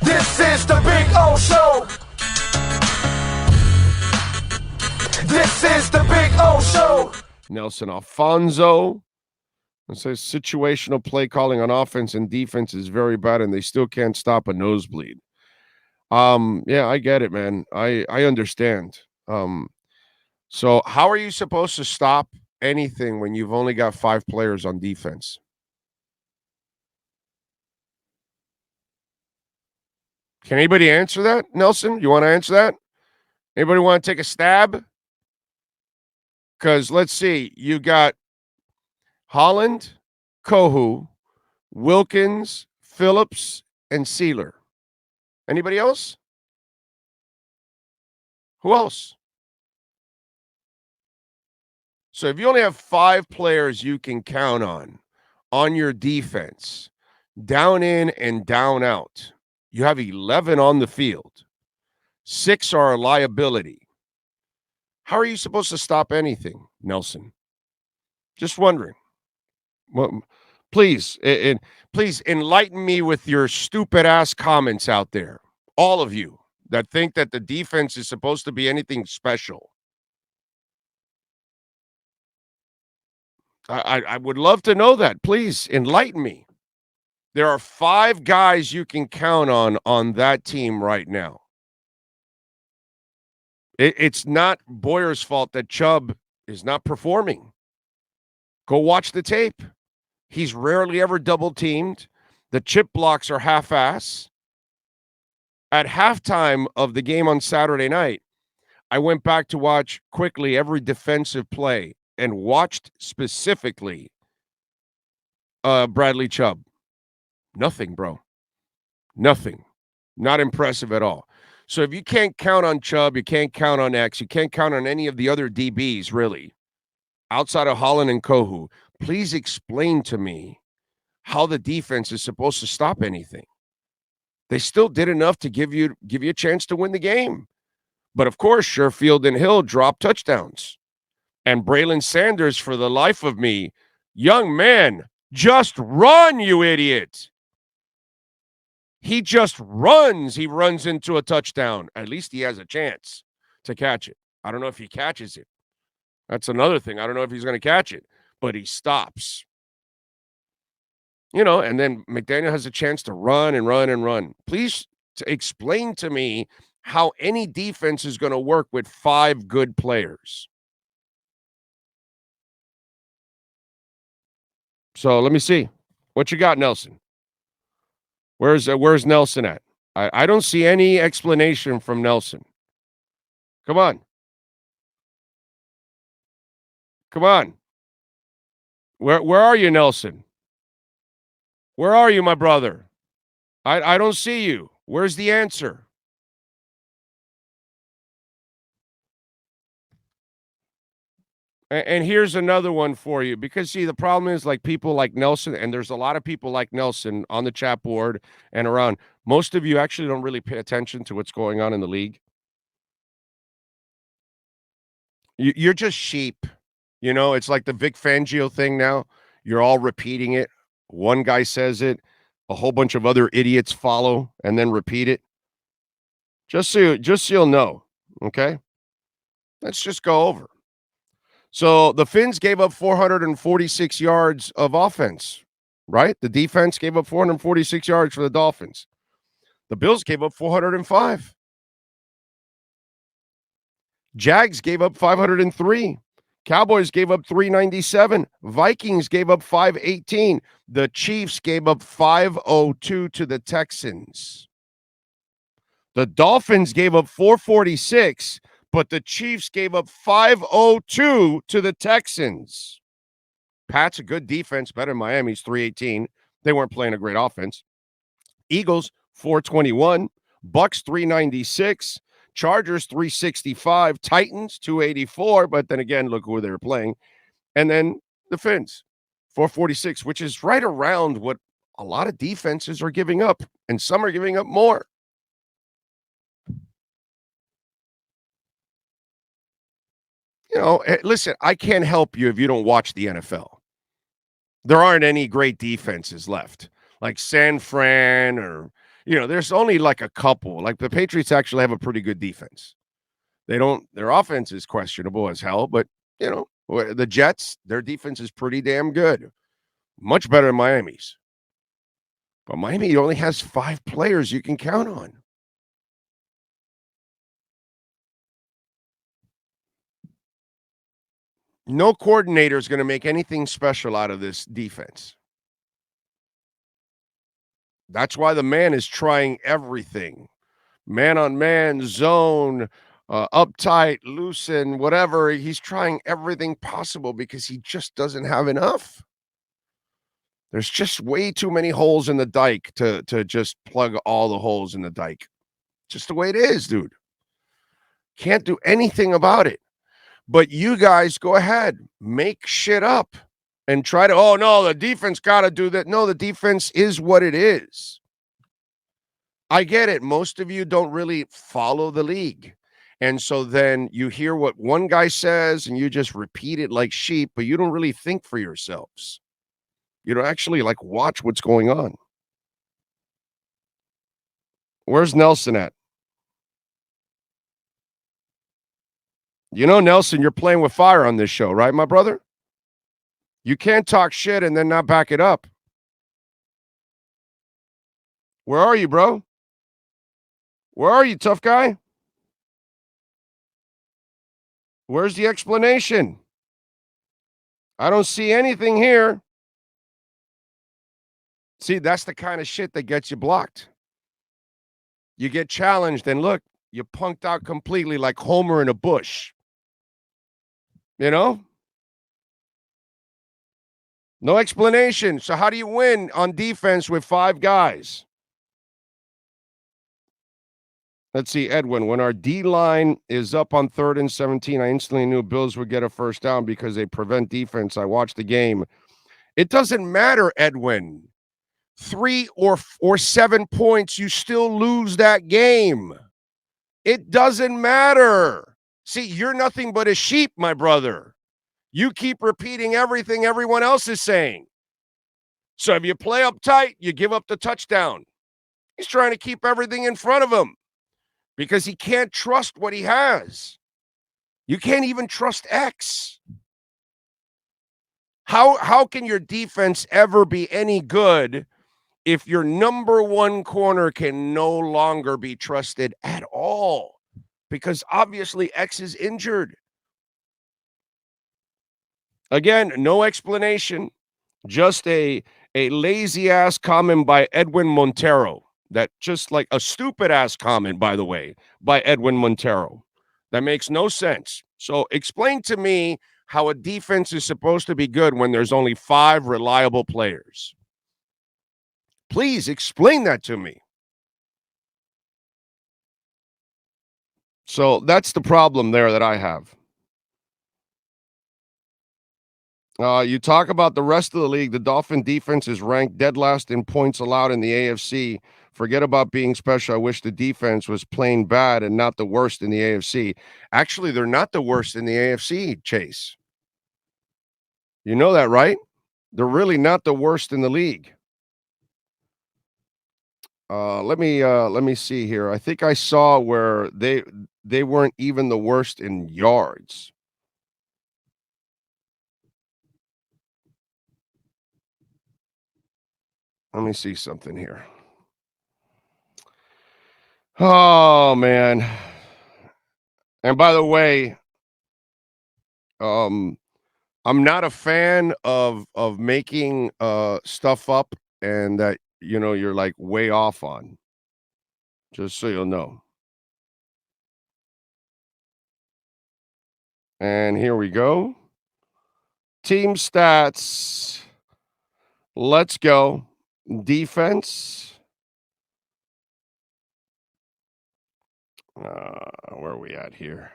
This is the Big O Show. This is the Big O Show. Nelson Alfonso. It says situational play calling on offense and defense is very bad, and they still can't stop a nosebleed. Yeah, I get it, man. I understand. So how are you supposed to stop anything when you've only got 5 players on defense? Can anybody answer that, Nelson? You want to answer that? Anybody want to take a stab? Because let's see, you got Holland, Kohu, Wilkins, Phillips, and Sealer. Anybody else? Who else? So if you only have 5 players you can count on your defense, down in and down out, you have 11 on the field. 6 are a liability. How are you supposed to stop anything, Nelson? Just wondering. Well, please enlighten me with your stupid ass comments out there. All of you that think that the defense is supposed to be anything special. I would love to know that. Please enlighten me. There are 5 guys you can count on that team right now. It's not Boyer's fault that Chubb is not performing. Go watch the tape. He's rarely ever double-teamed. The chip blocks are half-ass. At halftime of the game on Saturday night, I went back to watch quickly every defensive play and watched specifically Bradley Chubb. Nothing, bro. Nothing. Not impressive at all. So if you can't count on Chubb, you can't count on X, you can't count on any of the other DBs, really, outside of Holland and Kohu, please explain to me how the defense is supposed to stop anything. They still did enough to give you a chance to win the game. But, of course, Sherfield and Hill dropped touchdowns. And Braylon Sanders, for the life of me, young man, just run, you idiot. He just runs. He runs into a touchdown. At least he has a chance to catch it. I don't know if he catches it. That's another thing. I don't know if he's going to catch it, but he stops. And then McDaniel has a chance to run and run and run. Please explain to me how any defense is going to work with 5 good players. So let me see. What you got, Nelson? Where's Nelson at? I don't see any explanation from Nelson. Come on. Come on. Where are you, Nelson? Where are you, my brother? I don't see you. Where's the answer? And here's another one for you, because, see, the problem is, like, people like Nelson, and there's a lot of people like Nelson on the chat board and around. Most of you actually don't really pay attention to what's going on in the league. You're just sheep. It's like the Vic Fangio thing now. You're all repeating it. One guy says it, a whole bunch of other idiots follow and then repeat it. Just so you'll know, okay? Let's just go over. So the Finns gave up 446 yards of offense, right? The defense gave up 446 yards for the Dolphins. The Bills gave up 405. Jags gave up 503. Cowboys gave up 397. Vikings gave up 518. The Chiefs gave up 502 to the Texans. The Dolphins gave up 446. But the Chiefs gave up 502 to the Texans. Pat's a good defense, better than Miami's 318. They weren't playing a great offense. Eagles, 421. Bucks, 396. Chargers, 365. Titans, 284. But then again, look who they were playing. And then the Finns, 446, which is right around what a lot of defenses are giving up. And some are giving up more. Listen, I can't help you if you don't watch the NFL. There aren't any great defenses left, like San Fran or, There's only like a couple. Like the Patriots actually have a pretty good defense. Their offense is questionable as hell, but the Jets, their defense is pretty damn good. Much better than Miami's. But Miami only has 5 players you can count on. No coordinator is going to make anything special out of this defense. That's why the man is trying everything. Man on man, zone, uptight, loosen, whatever. He's trying everything possible because he just doesn't have enough. There's just way too many holes in the dike to just plug all the holes in the dike. Just the way it is, dude. Can't do anything about it. But you guys go ahead, make shit up and try to, oh, no, the defense got to do that. No, the defense is what it is. I get it. Most of you don't really follow the league. And so then you hear what one guy says and you just repeat it like sheep, but you don't really think for yourselves. You don't actually watch what's going on. Where's Nelson at? Nelson, you're playing with fire on this show, right, my brother? You can't talk shit and then not back it up. Where are you, bro? Where are you, tough guy? Where's the explanation? I don't see anything here. See, that's the kind of shit that gets you blocked. You get challenged, and look, you punked out completely like Homer in a bush. No explanation. So how do you win on defense with 5 guys? Let's see, Edwin. When our D-line is up on 3rd and 17, I instantly knew Bills would get a first down because they prevent defense. I watched the game. It doesn't matter, Edwin. 3 or 7 points, you still lose that game. It doesn't matter. See, you're nothing but a sheep, my brother. You keep repeating everything everyone else is saying. So if you play up tight, you give up the touchdown. He's trying to keep everything in front of him because he can't trust what he has. You can't even trust X. How can your defense ever be any good if your number 1 corner can no longer be trusted at all? Because obviously X is injured. Again, no explanation, just a lazy-ass comment by Edwin Montero. That just like a stupid-ass comment, by the way, by Edwin Montero. That makes no sense. So explain to me how a defense is supposed to be good when there's only 5 reliable players. Please explain that to me. So that's the problem there that I have. You talk about the rest of the league. The Dolphin defense is ranked dead last in points allowed in the AFC. Forget about being special. I wish the defense was plain bad and not the worst in the AFC. Actually, they're not the worst in the AFC, Chase. You know that, right? They're really not the worst in the league. Let me see here. I think I saw where they weren't even the worst in yards. Let me see something here. Oh man. And by the way, I'm not a fan of making stuff up and that you're like way off on. Just so you'll know. And here we go. Team stats. Let's go. Defense. Where are we at here?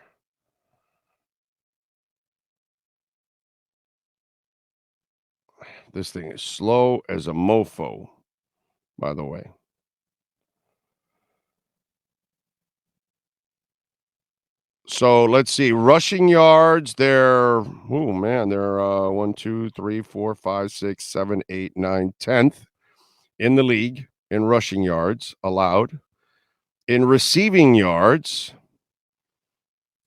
This thing is slow as a mofo, by the way. So let's see. Rushing yards, they're 1, 2, 3, 4, 5, 6, 7, 8, 9, 10th in the league. in rushing yards allowed. In receiving yards,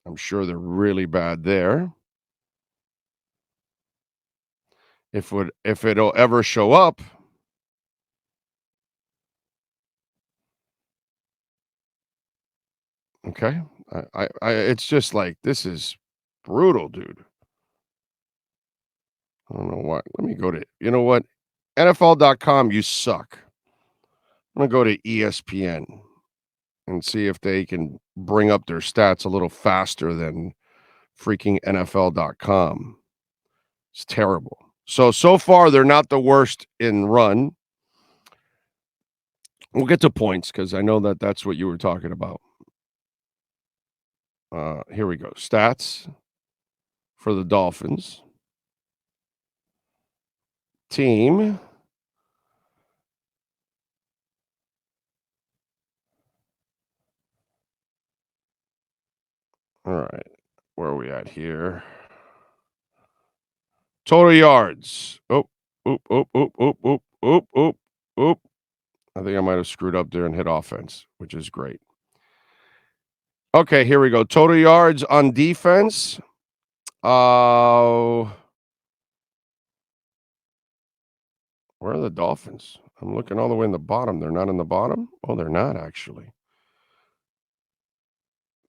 I'm sure they're really bad there. If it'll ever show up, okay. It's just like, this is brutal, dude. I don't know why. Let me go to, you know what? NFL.com, you suck. I'm gonna go to ESPN and see if they can bring up their stats a little faster than freaking NFL.com. It's terrible. So far, they're not the worst in run. We'll get to points because I know that's what you were talking about. Here we go. Stats for the Dolphins. Team. All right. Where are we at here? Total yards. Oh, oop, oop, oop, oop, oop, oop, oop, oop. I think I might have screwed up there and hit offense, which is great. Okay, here we go. Total yards on defense. Where are the Dolphins? I'm looking all the way in the bottom. They're not in the bottom? Oh, they're not actually.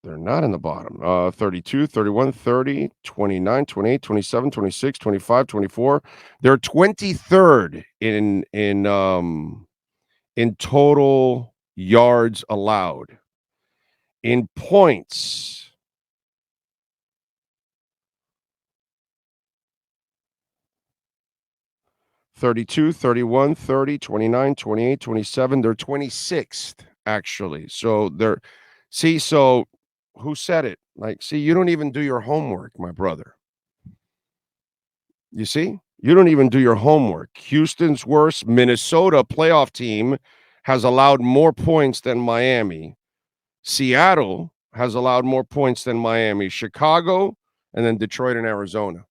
They're not in the bottom. 32, 31, 30, 29, 28, 27, 26, 25, 24. They're 23rd in total yards allowed. In points, (32, 31, 30, 29, 28, 27). They're 26th, actually. So so who said it? Like, see, you don't even do your homework, my brother. You see? You don't even do your homework. Houston's worse. Minnesota playoff team has allowed more points than Miami. Seattle has allowed more points than Miami. Chicago, and then Detroit and Arizona.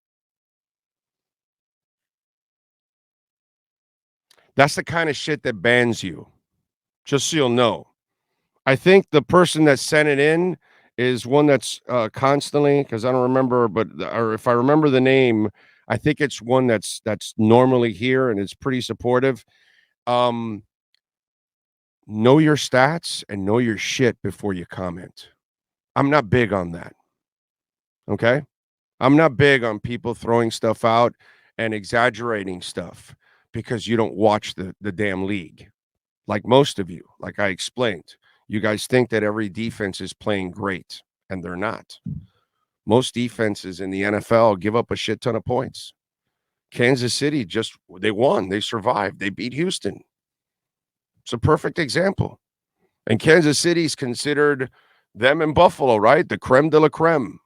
That's the kind of shit that bans you. Just so you'll know. I think the person that sent it in is one that's constantly, because I don't remember, or if I remember the name, I think it's one that's normally here and it's pretty supportive. Know your stats and know your shit before you comment. I'm not big on that. Okay? I'm not big on people throwing stuff out and exaggerating stuff because you don't watch the damn league. Like most of you, like I explained. You guys think that every defense is playing great, and they're not. Most defenses in the NFL give up a shit ton of points. Kansas City they won. They survived. They beat Houston. It's a perfect example. And Kansas City's considered, them in Buffalo, right? The creme de la creme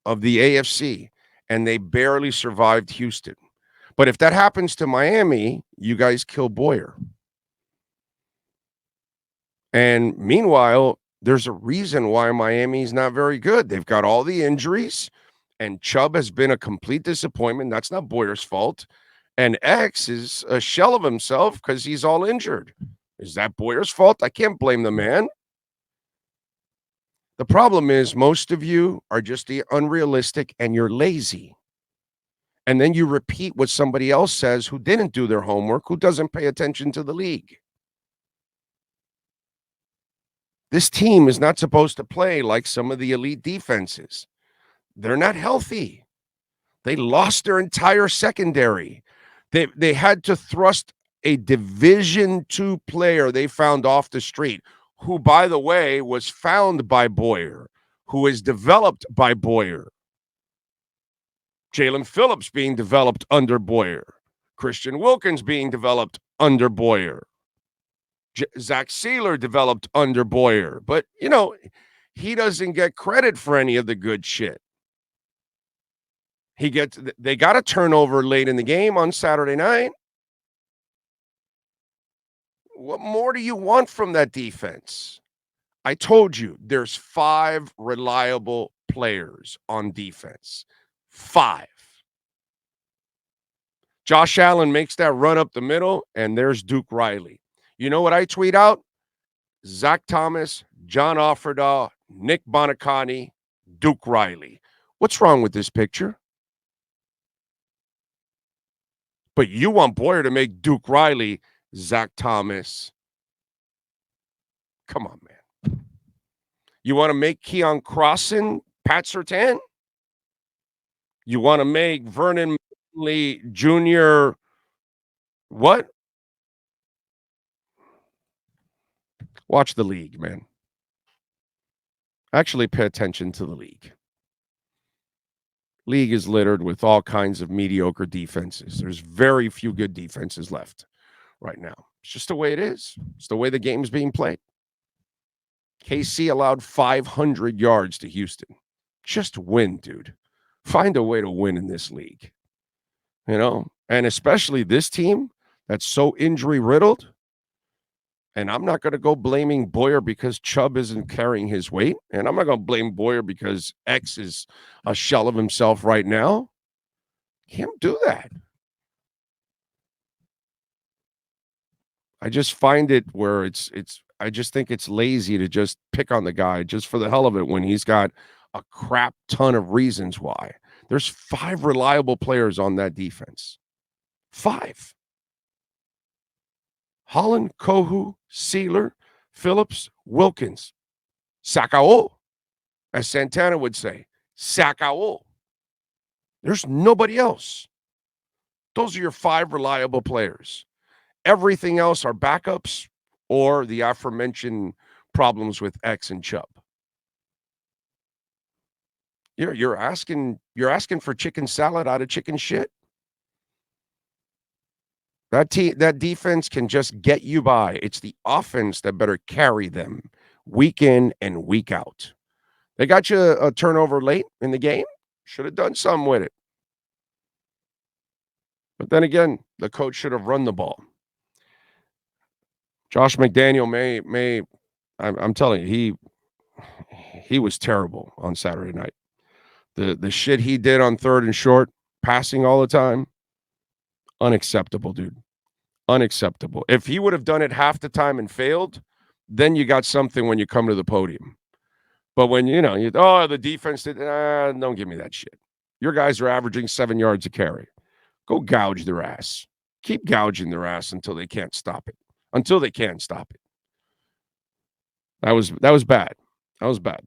of the AFC. And they barely survived Houston. But if that happens to Miami, you guys kill Boyer. And meanwhile, there's a reason why Miami's not very good. They've got all the injuries, and Chubb has been a complete disappointment. That's not Boyer's fault. And X is a shell of himself because he's all injured. Is that Boyer's fault? I can't blame the man. The problem is most of you are just unrealistic and you're lazy. And then you repeat what somebody else says who didn't do their homework, who doesn't pay attention to the league. This team is not supposed to play like some of the elite defenses. They're not healthy. They lost their entire secondary. They had to thrust a Division II player they found off the street, who, by the way, was found by Boyer, who is developed by Boyer. Jalen Phillips being developed under Boyer. Christian Wilkins being developed under Boyer. Zach Sealer developed under Boyer. But, he doesn't get credit for any of the good shit. They got a turnover late in the game on Saturday night. What more do you want from that defense? I told you there's 5 reliable players on defense. 5. Josh Allen makes that run up the middle, and there's Duke Riley. You know what I tweet out? Zach Thomas, John Offerdahl, Nick Bonacani, Duke Riley. What's wrong with this picture? But you want Boyer to make Duke Riley, Zach Thomas. Come on, man. You want to make Keon Crossan, Pat Surtain? You want to make Vernon Lee Jr. what? Watch the league, man. Actually, pay attention to the league. League is littered with all kinds of mediocre defenses. There's very few good defenses left right now. It's just the way it is. It's the way the game's being played. KC allowed 500 yards to Houston. Just win, dude. Find a way to win in this league. You know, and especially this team that's so injury riddled. And I'm not going to go blaming Boyer because Chubb isn't carrying his weight. And I'm not going to blame Boyer because X is a shell of himself right now. Can't do that. I just find it where I just think it's lazy to just pick on the guy just for the hell of it when he's got a crap ton of reasons why. There's 5 reliable players on that defense. 5. Holland, Kohu, Sealer, Phillips, Wilkins, Sakao, as Santana would say, Sakao. There's nobody else. Those are your 5 reliable players. Everything else are backups or the aforementioned problems with X and Chubb. You're asking for chicken salad out of chicken shit. That defense can just get you by. It's the offense that better carry them week in and week out. They got you a turnover late in the game. Should have done something with it. But then again, the coach should have run the ball. Josh McDaniel may I'm telling you, he was terrible on Saturday night. The shit he did on 3rd and short, passing all the time, unacceptable, dude. Unacceptable. If he would have done it half the time and failed, then you got something when you come to the podium. But when, the defense did, don't give me that shit. Your guys are averaging 7 yards a carry. Go gouge their ass. Keep gouging their ass until they can't stop it. Until they can stop it. That was bad. That was bad.